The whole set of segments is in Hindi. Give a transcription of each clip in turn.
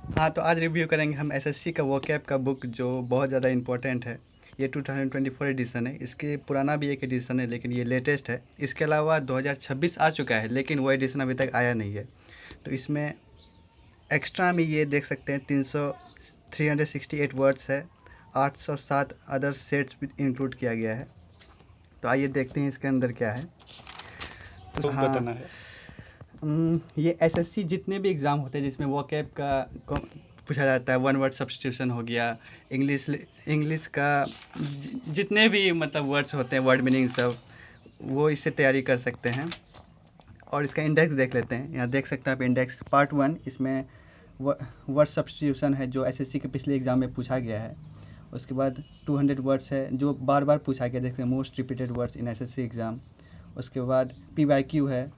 हाँ, तो आज रिव्यू करेंगे हम एसएससी का वोकैब का बुक जो बहुत ज़्यादा इम्पोर्टेंट है। ये 2024 एडिशन है। इसके पुराना भी एक एडिशन है लेकिन ये लेटेस्ट है। इसके अलावा 2026 आ चुका है लेकिन वो एडिशन अभी तक आया नहीं है। तो इसमें एक्स्ट्रा में ये देख सकते हैं 368 वर्ड्स है। 807 अदर सेट्स भी इंक्लूड किया गया है। तो आइए देखते हैं इसके अंदर क्या है। तो हाँ, बताना है। ये एसएससी जितने भी एग्ज़ाम होते हैं जिसमें वोकैब का पूछा जाता है, वन वर्ड सब्स्टिट्यूशन हो गया, इंग्लिश का जितने भी मतलब वर्ड्स होते हैं, वर्ड मीनिंग सब, वो इससे तैयारी कर सकते हैं। और इसका इंडेक्स देख लेते हैं। यहाँ देख सकते हैं आप इंडेक्स पार्ट 1, इसमें वर्ड सब्स्टिट्यूशन है जो एसएससी के पिछले एग्ज़ाम में पूछा गया है। उसके बाद 200 वर्ड्स है जो बार बार पूछा गया, देख रहे हैं most repeated words in SSC exam. उसके बाद पीवाईक्यू है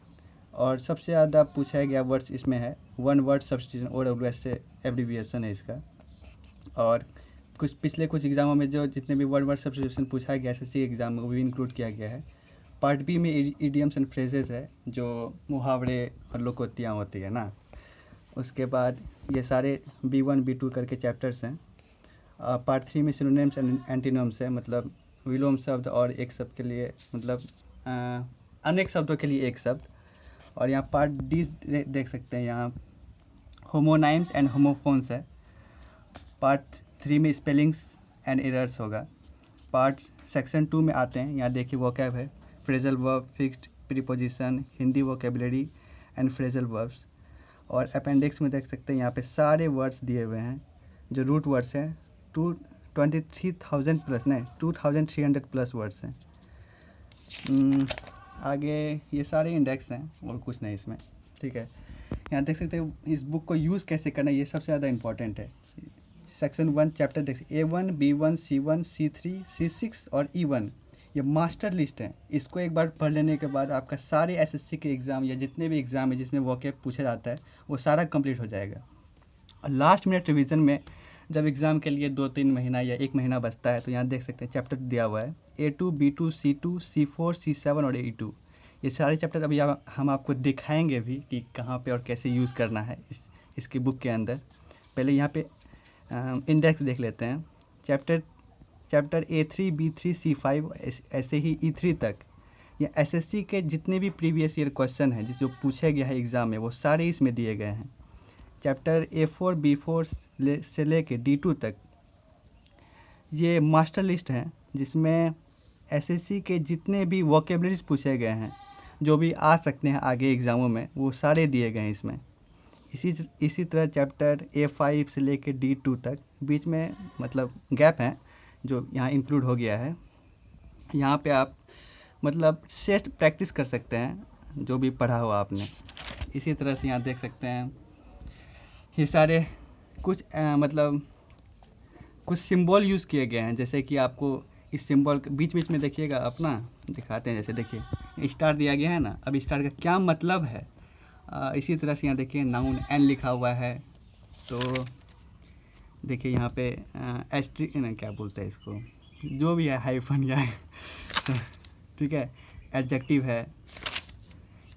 और सबसे ज़्यादा पूछा गया वर्ड्स इसमें है वन वर्ड सब्स्टिट्यूशन, OWS से एब्रीविएशन है इसका। और कुछ एग्ज़ामों में जो जितने भी वर्ड सब्स्टिट्यूशन पूछा गया एसएससी एग्ज़ाम में वो भी इंक्लूड किया गया है। पार्ट बी में इडियम्स एंड फ्रेजेस है जो मुहावरे और लोकोक्तियाँ होती है ना। उसके बाद ये सारे B1 B2 करके चैप्टर्स हैं। पार्ट 3 में सिनोनिम्स एंड एंटीनोम्स है, मतलब विलोम शब्द और एक शब्द के लिए, मतलब अनेक शब्दों के लिए एक शब्द। और यहाँ पार्ट डी देख सकते हैं, यहाँ होमोनाइम्स एंड होमोफोन्स है। पार्ट 3 में स्पेलिंग्स एंड एरर्स होगा। पार्ट सेक्शन 2 में आते हैं, यहाँ देखिए वोकैब है, phrasal verb, fixed preposition, Hindi vocabulary and phrasal verbs. और अपेंडिक्स में देख सकते हैं यहाँ पे सारे वर्ड्स दिए हुए हैं जो रूट वर्ड्स हैं। 23,000 प्लस नहीं 2,300 प्लस वर्ड्स हैं। आगे ये सारे इंडेक्स हैं और कुछ नहीं इसमें, ठीक है। यहाँ देख सकते हैं इस बुक को यूज़ कैसे करना है, ये सबसे ज़्यादा इंपॉर्टेंट है। सेक्शन 1 चैप्टर देख सकते A1 B1 C1 C3 C6 और E1, ये मास्टर लिस्ट है। इसको एक बार पढ़ लेने के बाद आपका सारे एसएससी के एग्ज़ाम या जितने भी एग्ज़ाम है जिसमें वोकैब पूछा जाता है वो सारा कंप्लीट हो जाएगा। और लास्ट मिनट रिवीजन में जब एग्ज़ाम के लिए 2-3 महीना या 1 महीना बचता है तो यहाँ देख सकते हैं चैप्टर दिया हुआ है A2 B2 C2 C4 C7 और A2। ये सारे चैप्टर अभी हम आपको दिखाएंगे भी कि कहाँ पे और कैसे यूज़ करना है इसकी बुक के अंदर। पहले यहाँ पे इंडेक्स देख लेते हैं। चैप्टर A3 B3 C5 ऐसे ही E3 तक, या एसएससी के जितने भी प्रीवियस ईयर क्वेश्चन हैं जो पूछे गया है एग्ज़ाम में वो सारे इसमें दिए गए हैं। चैप्टर A4 B4 से लेके D2 तक ये मास्टर लिस्ट है जिसमें एसएससी के जितने भी वोकेबलरीज पूछे गए हैं जो भी आ सकते हैं आगे एग्ज़ामों में वो सारे दिए गए हैं इसमें। इसी तरह चैप्टर A5 से लेके D2 तक बीच में मतलब गैप है जो यहाँ इंक्लूड हो गया है। यहाँ पे आप मतलब सेट प्रैक्टिस कर सकते हैं जो भी पढ़ा हो आपने। इसी तरह से यहाँ देख सकते हैं ये सारे मतलब कुछ सिंबल यूज़ किए गए हैं, जैसे कि आपको इस सिंबल बीच बीच में देखिएगा अपना दिखाते हैं। जैसे देखिए स्टार दिया गया है ना, अब स्टार का क्या मतलब है। इसी तरह से यहाँ देखिए नाउन एन लिखा हुआ है, तो देखिए यहाँ पे क्या बोलते हैं इसको, जो भी है हाइफन या ठीक है, एडजेक्टिव है।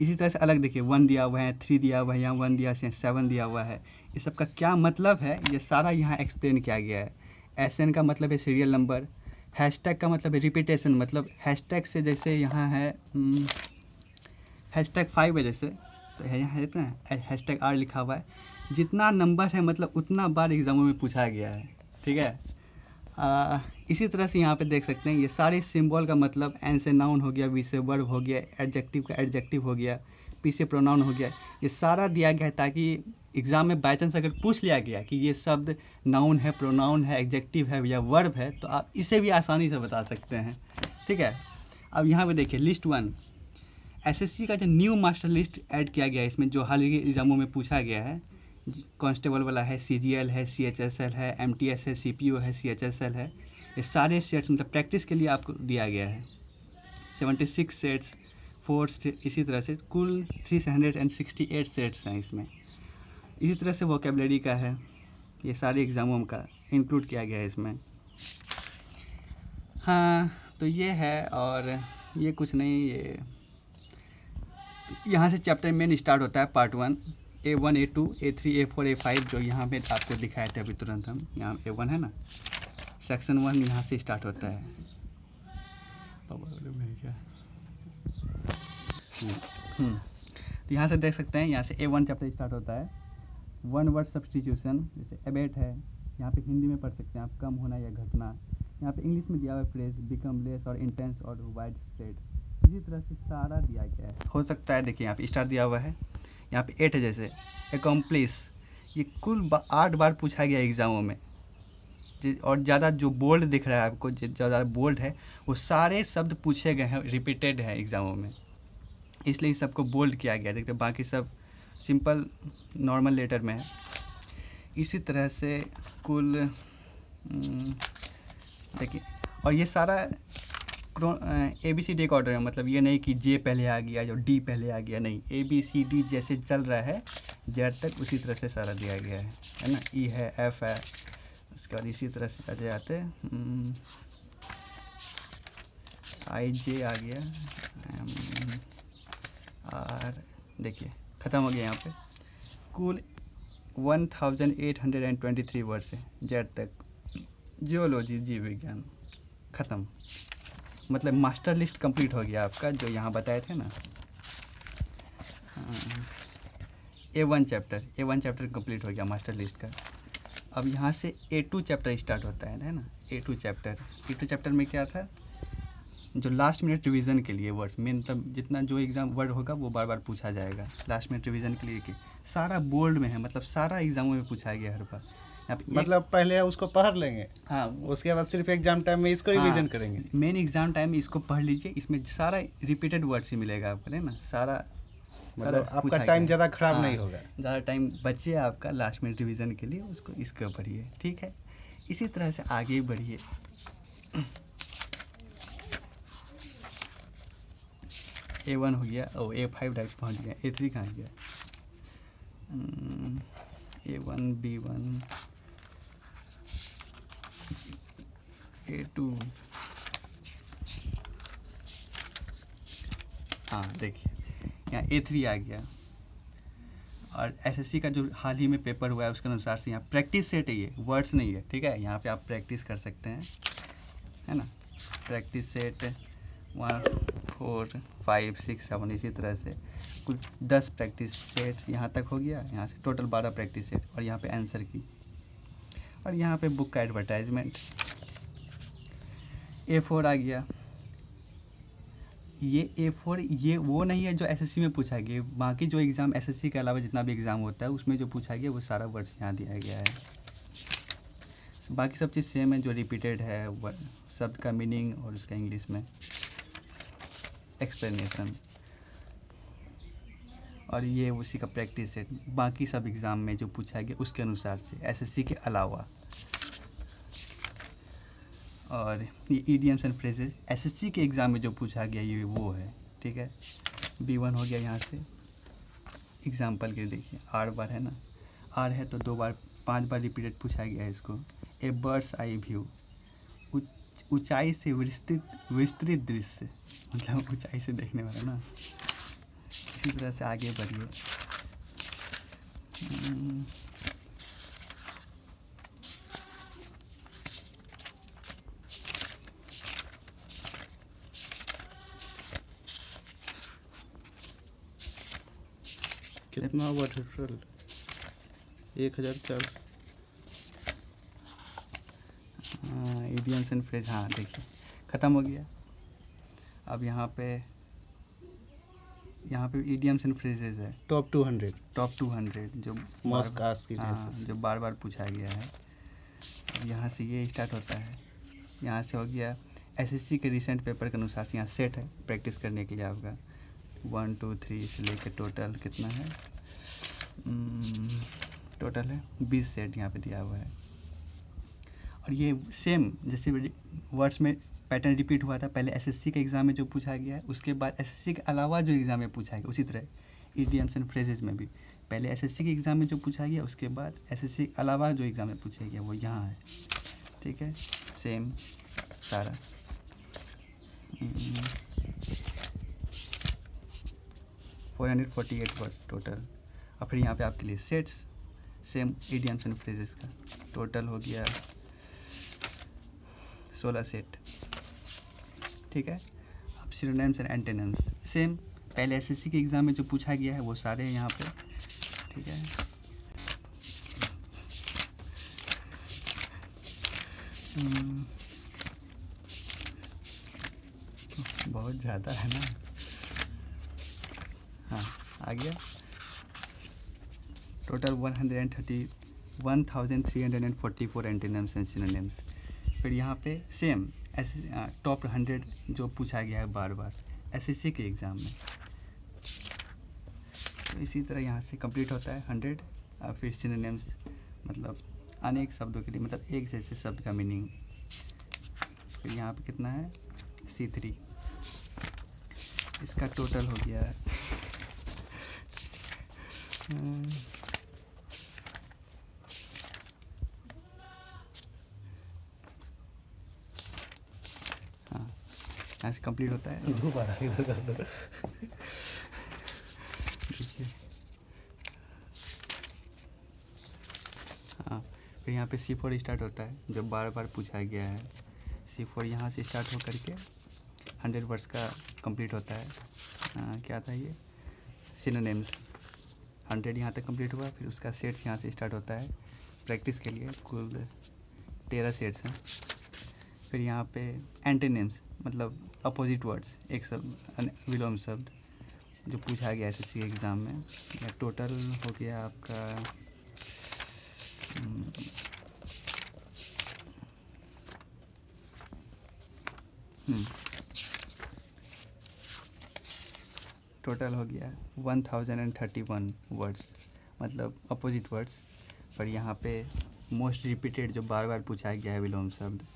इसी तरह से अलग देखिए 1 दिया हुआ है, 3 दिया हुआ है, यहाँ 1 दिया है, 7 दिया हुआ है। ये सब का क्या मतलब है ये सारा यहाँ एक्सप्लेन किया गया है। SN का मतलब है सीरियल नंबर, हैशटैग का मतलब है रिपीटेशन, मतलब हैशटैग से जैसे यहाँ है हैशटैग 5 है जैसे, तो यहाँ है ना हैशटैग R लिखा हुआ है, जितना नंबर है मतलब उतना बार एग्ज़ामों में पूछा गया है, ठीक है। इसी तरह से यहाँ पे देख सकते हैं ये सारे सिंबल का मतलब, एन से नाउन हो गया, वी से वर्ब हो गया, एडजेक्टिव का एडजेक्टिव हो गया, पी से प्रोनाउन हो गया, ये सारा दिया गया है ताकि एग्ज़ाम में बाई चांस अगर पूछ लिया गया कि ये शब्द नाउन है, प्रोनाउन है, एडजेक्टिव है या वर्ब है तो आप इसे भी आसानी से बता सकते हैं, ठीक है। अब यहाँ पे देखिए लिस्ट 1 एसएससी का जो न्यू मास्टर लिस्ट ऐड किया गया है इसमें, जो हाल ही के एग्ज़ामों में पूछा गया है। कांस्टेबल वाला है, CGL है, CHSL है, MTS है, CPO है, CHSL है। ये सारे सेट्स मतलब प्रैक्टिस के लिए आपको दिया गया है। 76 सेट्स 4 इसी तरह से कुल 368 सेट्स हैं इसमें। इसी तरह से वोकेबलरी का है, ये सारे एग्ज़ामों का इंक्लूड किया गया है इसमें। हाँ तो ये है, और ये कुछ नहीं, ये यहाँ से चैप्टर मेन स्टार्ट होता है part 1। A1 A2 A3 A4 A5 जो यहाँ पे आपको दिखाए थे अभी तुरंत हम, यहाँ A1 है ना, सेक्शन 1 यहाँ से स्टार्ट होता है। तो यहाँ से देख सकते हैं, यहाँ से A1 चैप्टर स्टार्ट होता है। वन वर्ड सब्सटीट्यूशन, जैसे एबेट है, यहाँ पे हिंदी में पढ़ सकते हैं आप, कम होना या घटना। यहाँ पे इंग्लिश में दिया हुआ फ्रेज बिकम लेस और इंटेंस और वाइड स्प्रेड, इसी तरह से सारा दिया गया है। हो सकता है, देखिए यहाँ पे स्टार दिया हुआ है, यहाँ पे 8 है, जैसे एकम्प्लिश, ये कुल 8 बार पूछा गया एग्जामों में। और ज़्यादा जो बोल्ड दिख रहा है आपको, ज़्यादा बोल्ड है, वो सारे शब्द पूछे गए हैं, रिपीटेड है एग्जामों में, इसलिए इस सबको बोल्ड किया गया। देखते बाकी सब सिंपल नॉर्मल लेटर में है। इसी तरह से कुल देखिए, और ये सारा ABCD का ऑर्डर है, मतलब ये नहीं कि J पहले आ गया या D पहले आ गया, नहीं, ABCD जैसे चल रहा है Z तक उसी तरह से सारा दिया गया है ना। E है, F है, उसके बाद इसी तरह से आते जाते IJ आ गया, और देखिए ख़त्म हो गया। यहाँ पे कुल 1823 वर्ड्स है Z तक। जियोलॉजी, जीव विज्ञान, ख़त्म, मतलब मास्टर लिस्ट कंप्लीट हो गया आपका, जो यहाँ बताए थे ना। A1 चैप्टर कंप्लीट हो गया मास्टर लिस्ट का। अब यहाँ से A2 चैप्टर स्टार्ट होता है ना। A2 चैप्टर में क्या था, जो लास्ट मिनट रिवीजन के लिए वर्ड्स, मेन तब जितना जो एग्ज़ाम वर्ड होगा वो बार बार पूछा जाएगा लास्ट मिनट रिवीजन के लिए, कि सारा बोल्ड में है, मतलब सारा एग्जामों में पूछा गया हर बार। मतलब पहले उसको पढ़ लेंगे, हाँ, उसके बाद सिर्फ एग्जाम टाइम में इसको रिवीजन करेंगे। मेन एग्जाम टाइम में इसको पढ़ लीजिए, इसमें सारा रिपीटेड वर्ड्स ही मिलेगा आपको, है ना, सारा। मतलब आपका टाइम ज़्यादा खराब नहीं होगा, ज़्यादा टाइम बचे आपका लास्ट मिनट रिवीजन के लिए, उसको इसको पढ़िए, ठीक है। इसी तरह से आगे बढ़िए। A1 हो गया, A5 डायरेक्ट पहुँच गया, A3 कहाँ गया, A1 B1 A2, हाँ देखिए यहाँ A3 आ गया। और SSC का जो हाल ही में पेपर हुआ है उसके अनुसार से यहाँ प्रैक्टिस सेट है, ये वर्ड्स नहीं है, ठीक है। यहाँ पे आप प्रैक्टिस कर सकते हैं, है ना। प्रैक्टिस सेट 1 4 5 6 7 इसी तरह से कुल 10 प्रैक्टिस सेट यहाँ तक हो गया। यहाँ से टोटल 12 प्रैक्टिस सेट, और यहाँ पे आंसर की, और यहाँ पे बुक का एडवर्टाइजमेंट। A4 आ गया। ये A4 ये वो नहीं है जो SSC में पूछा गया, बाकी जो एग्ज़ाम SSC के अलावा जितना भी एग्ज़ाम होता है उसमें जो पूछा गया वो सारा वर्ड्स यहाँ दिया गया है। बाकी सब चीज़ सेम है, जो रिपीटेड है, शब्द का मीनिंग और उसका इंग्लिश में एक्सप्लेनेशन, और ये उसी का प्रैक्टिस सेट, बाकी सब एग्ज़ाम में जो पूछा गया उसके अनुसार से SSC के अलावा। और ये ईडियम्स एंड फ्रेजेस SSC के एग्ज़ाम में जो पूछा गया ये वो है, ठीक है। B1 हो गया। यहाँ से एग्जाम्पल के देखिए, R बार है ना, R है तो 5 बार रिपीटेड पूछा गया है इसको। ए बर्ड्स आई व्यू, ऊंचाई से विस्तृत दृश्य, मतलब ऊंचाई से देखने वाला ना। इसी तरह से आगे बढ़िए। कितना हुआ टोटल? 1400। इडियम्स एंड फ्रेज, हाँ देखिए ख़त्म हो गया। अब यहाँ पे इडियम्स एंड फ्रेजेस है टॉप 200 जो मोस्ट आस्क्ड की, हाँ, जो बार बार पूछा गया है। अब यहाँ से ये स्टार्ट होता है। यहाँ से हो गया SSC के रिसेंट पेपर के अनुसार से यहाँ सेट है प्रैक्टिस करने के लिए आपका 1 2 3 से लेकर टोटल कितना है, टोटल है 20 सेट यहाँ पे दिया हुआ है। और ये सेम जैसे वर्ड्स में पैटर्न रिपीट हुआ था, पहले SSC के एग्ज़ाम में जो पूछा गया है उसके बाद SSC के अलावा जो एग्ज़ाम में पूछा गया, उसी तरह इडियम्स एंड फ्रेजेस में भी पहले SSC के एग्ज़ाम में जो पूछा गया उसके बाद SSC के अलावा जो एग्ज़ाम में पूछा गया वो यहाँ है, ठीक है। सेम सारा 448 वर्ड्स टोटल। और फिर यहाँ पे आपके लिए sets, same idioms and phrases का टोटल हो गया 16 सेट। ठीक है। अब सिनोनिम्स एंड एंटोनिम्स सेम पहले एसएससी के एग्ज़ाम में जो पूछा गया है वो सारे यहाँ पे। ठीक है। बहुत ज़्यादा है ना। हाँ आ गया टोटल 1344 एंटोनिम्स एंड सिनोनिम्स। फिर यहाँ पे सेम ऐसे टॉप 100 जो पूछा गया है बार बार एसएससी के एग्ज़ाम में, तो इसी तरह यहाँ से कंप्लीट होता है 100। और फिर सिनोनिम्स मतलब अनेक शब्दों के लिए मतलब एक जैसे शब्द का मीनिंग। फिर यहाँ पे कितना है C3, इसका टोटल हो गया है हाँ यहाँ से कंप्लीट होता है। दोबारा इधर कर दो। देखिए हाँ फिर यहाँ पे C4 स्टार्ट होता है जो बार बार पूछा गया है। C4 यहाँ से स्टार्ट हो करके 100 वर्ड्स का कंप्लीट होता है। क्या था ये सिनोनिम्स 100 यहाँ तक कंप्लीट हुआ। फिर उसका सेट्स यहाँ से स्टार्ट होता है प्रैक्टिस के लिए, कुल 13 सेट्स हैं। फिर यहाँ पे एंटोनिम्स मतलब अपोजिट वर्ड्स, एक शब्द विलोम शब्द जो पूछा गया एसएससी एग्ज़ाम में। टोटल हो गया आपका टोटल हो गया 1031 वर्ड्स मतलब अपोजिट वर्ड्स। पर यहाँ पे मोस्ट रिपीटेड जो बार बार पूछा गया है विलोम शब्द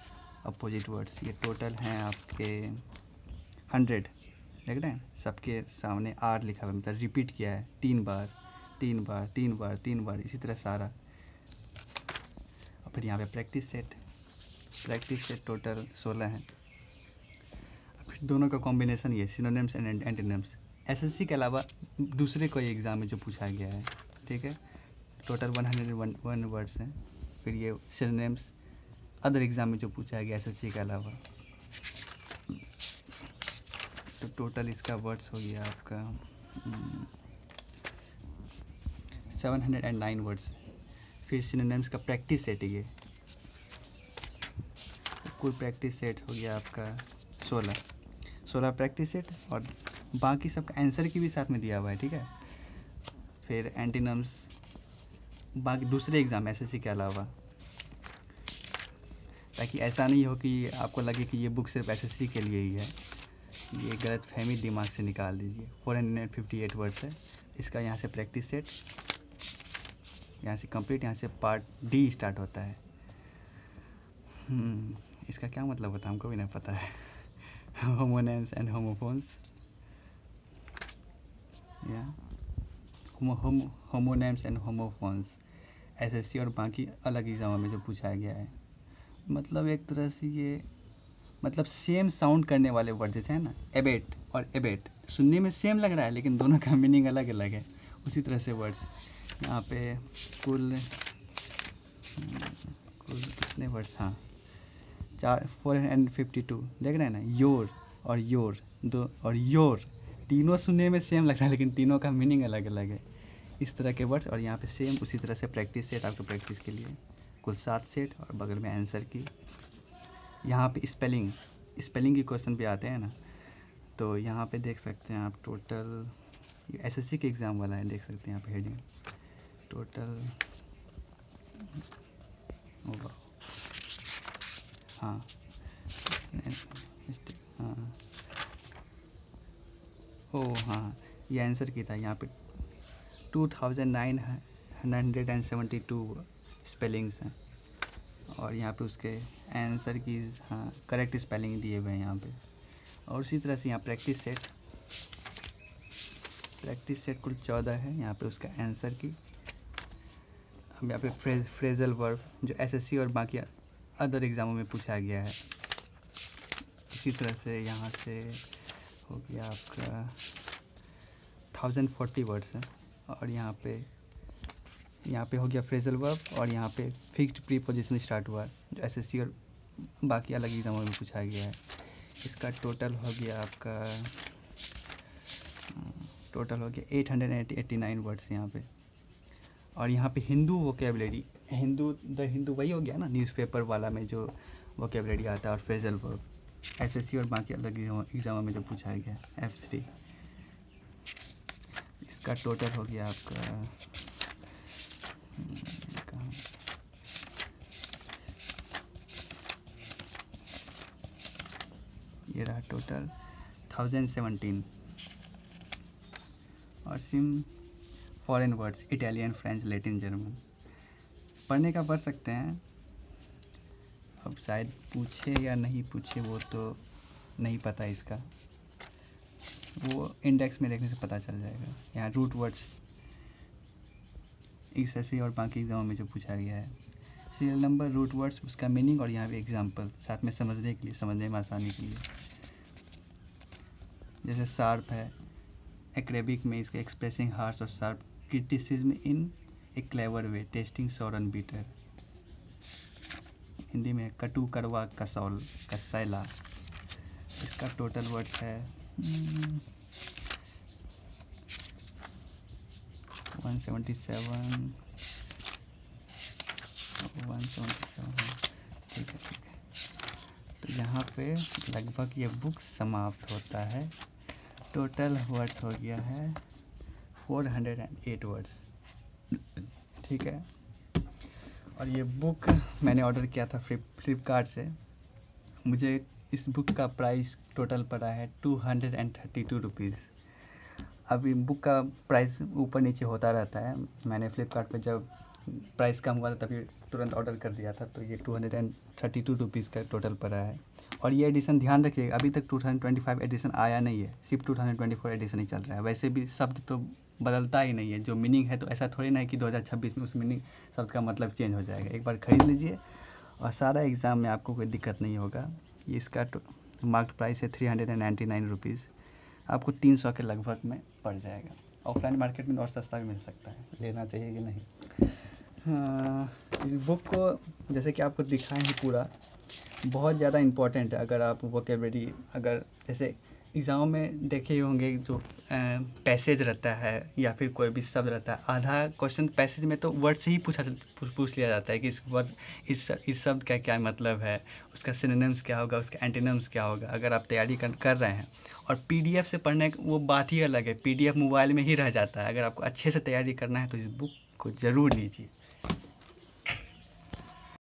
अपोजिट वर्ड्स, ये टोटल हैं आपके 100। देख रहे हैं सबके सामने R लिखा हुआ मतलब रिपीट किया है 3 बार 3 बार 3 बार 3 बार, इसी तरह सारा। और फिर यहाँ पे प्रैक्टिस सेट टोटल 16 हैं। फिर दोनों का कॉम्बिनेशन ये सिनोनिम्स एंड एंटोनिम्स एसएससी के अलावा दूसरे कोई एग्ज़ाम में जो पूछा गया है। ठीक है। टोटल 101 वर्ड्स हैं। फिर ये सिनोनिम्स अदर एग्ज़ाम में जो पूछा गया एसएससी के अलावा, तो टोटल इसका वर्ड्स हो गया आपका 709 वर्ड्स। फिर सिनोनिम्स का प्रैक्टिस सेट है ये, कुल प्रैक्टिस सेट हो गया आपका 16 प्रैक्टिस सेट और बाकी सबका आंसर की भी साथ में दिया हुआ है। ठीक है। फिर एंटोनिम्स बाकी दूसरे एग्ज़ाम एसएससी के अलावा, ताकि ऐसा नहीं हो कि आपको लगे कि ये बुक सिर्फ एसएससी के लिए ही है। ये गलत फहमी दिमाग से निकाल दीजिए। 458 वर्ड्स है इसका। यहाँ से प्रैक्टिस सेट यहाँ से कंप्लीट, यहाँ से पार्ट डी स्टार्ट होता है। इसका क्या मतलब होता है हमको भी नहीं पता है। होमोनेम्स एंड होमोफोन्स या होमोनेम्स एंड होमोफोन्स एसएससी और बाकी अलग एग्जामों में जो पूछा गया है। मतलब एक तरह से ये मतलब सेम साउंड करने वाले वर्ड जैसे है ना एबेट और एबेट, सुनने में सेम लग रहा है लेकिन दोनों का मीनिंग अलग अलग है। उसी तरह से वर्ड्स यहाँ पे कुल कितने वर्ड्स, हाँ 452 देख रहे हैं ना। योर और योर दो और योर तीनों सुनने में सेम लग रहा है लेकिन तीनों का मीनिंग अलग अलग है। इस तरह के वर्ड्स। और यहाँ पे सेम उसी तरह से प्रैक्टिस सेट आपको प्रैक्टिस के लिए कुल 7 सेट और बगल में आंसर की। यहाँ पे स्पेलिंग के क्वेश्चन भी आते हैं ना, तो यहाँ पे देख सकते हैं आप टोटल एसएससी के एग्ज़ाम वाला है, देख सकते हैं यहाँ पे हेडिंग टोटल होगा। हाँ हाँ ओह हाँ ये आंसर की था। यहाँ पे 2972 स्पेलिंग्स हैं और यहाँ पे उसके आंसर की हाँ करेक्ट स्पेलिंग दिए हुए हैं यहाँ पे। और उसी तरह से यहाँ प्रैक्टिस सेट कुल 14 है। यहाँ पे उसका आंसर की। अब यहाँ पे फ्रेजल वर्ब जो एसएससी और बाकी अदर एग्ज़ामों में पूछा गया है। इसी तरह से यहाँ से हो गया आपका 1040 वर्ड्स हैं और यहाँ पे हो गया फ्रेजल वर्ब, और यहाँ पे फिक्स्ड प्रीपोजिशन स्टार्ट हुआ जो एसएससी और बाकी अलग एग्जामों में पूछा गया है। इसका टोटल हो गया आपका 889 वर्ड्स यहाँ पे। और यहाँ पे हिंदू वोकेबलरी, द हिंदू वही हो गया ना न्यूज़पेपर वाला में जो वोकेबलरी आता है, और फ्रेजल वर्ब एसएससी और बाकी अलग एग्जामों में जो पूछा गया F3। इसका टोटल हो गया आपका कहाँ, ये रहा टोटल 1017। और SIM foreign words Italian, French, Latin, German पढ़ने का पढ़ सकते हैं। अब शायद पूछे या नहीं पूछे वो तो नहीं पता इसका, वो इंडेक्स में देखने से पता चल जाएगा। यहाँ रूट वर्ड्स एसएससी और बाकी एग्जामों में जो पूछा गया है, सीरियल नंबर, रूट वर्ड्स, उसका मीनिंग, और यहाँ पे एग्जाम्पल साथ में समझने के लिए, समझने में आसानी के लिए। जैसे शार्प है, एकेडमिक में इसका एक्सप्रेसिंग हार्श और sharp criticism in a clever way, tasting sour and bitter. Hindi में कटु, कड़वा, कसौल, कसैला। इसका टोटल वर्ड्स है 177। ठीक है। तो यहाँ पे लगभग ये बुक समाप्त होता है। टोटल वर्ड्स हो गया है 408 वर्ड्स। ठीक है। और ये बुक मैंने ऑर्डर किया था फ्लिपकार्ट से। मुझे इस बुक का प्राइस टोटल पड़ा है 232 रुपीज़। अभी बुक का प्राइस ऊपर नीचे होता रहता है। मैंने फ्लिपकार्ट पे जब प्राइस कम हुआ था तभी तुरंत ऑर्डर कर दिया था, तो ये 232 रुपीज़ का टोटल पड़ा है। और ये एडिशन ध्यान रखिएगा, अभी तक 2025 एडिशन आया नहीं है, सिर्फ 2024 एडिशन ही चल रहा है। वैसे भी शब्द तो बदलता ही नहीं है, जो मीनिंग है तो ऐसा थोड़ी ना है कि 2026 में उस मीनिंग शब्द का मतलब चेंज हो जाएगा। एक बार ख़रीद लीजिए और सारा एग्ज़ाम में आपको कोई दिक्कत नहीं होगा। ये इसका मार्केट प्राइस है 399 रुपीज़, आपको 300 के लगभग में पड़ जाएगा। ऑफलाइन मार्केट में और सस्ता भी मिल सकता है, लेना चाहिए कि नहीं? हाँ, इस बुक को जैसे कि आपको दिखाएं हैं पूरा, बहुत ज़्यादा इम्पोर्टेंट है। अगर आप वोकेबलरी, अगर जैसे एग्ज़ाम में देखे होंगे जो पैसेज रहता है या फिर कोई भी शब्द रहता है, आधा क्वेश्चन पैसेज में तो वर्ड से ही पूछ लिया जाता है कि इस वर्ड इस शब्द का क्या मतलब है, उसका सिनोनिम्स क्या होगा, उसका एंटोनिम्स क्या होगा। अगर आप तैयारी कर रहे हैं, और पीडीएफ से पढ़ने वो बात ही अलग है, पीडीएफ मोबाइल में ही रह जाता है। अगर आपको अच्छे से तैयारी करना है तो इस बुक को ज़रूर लीजिए।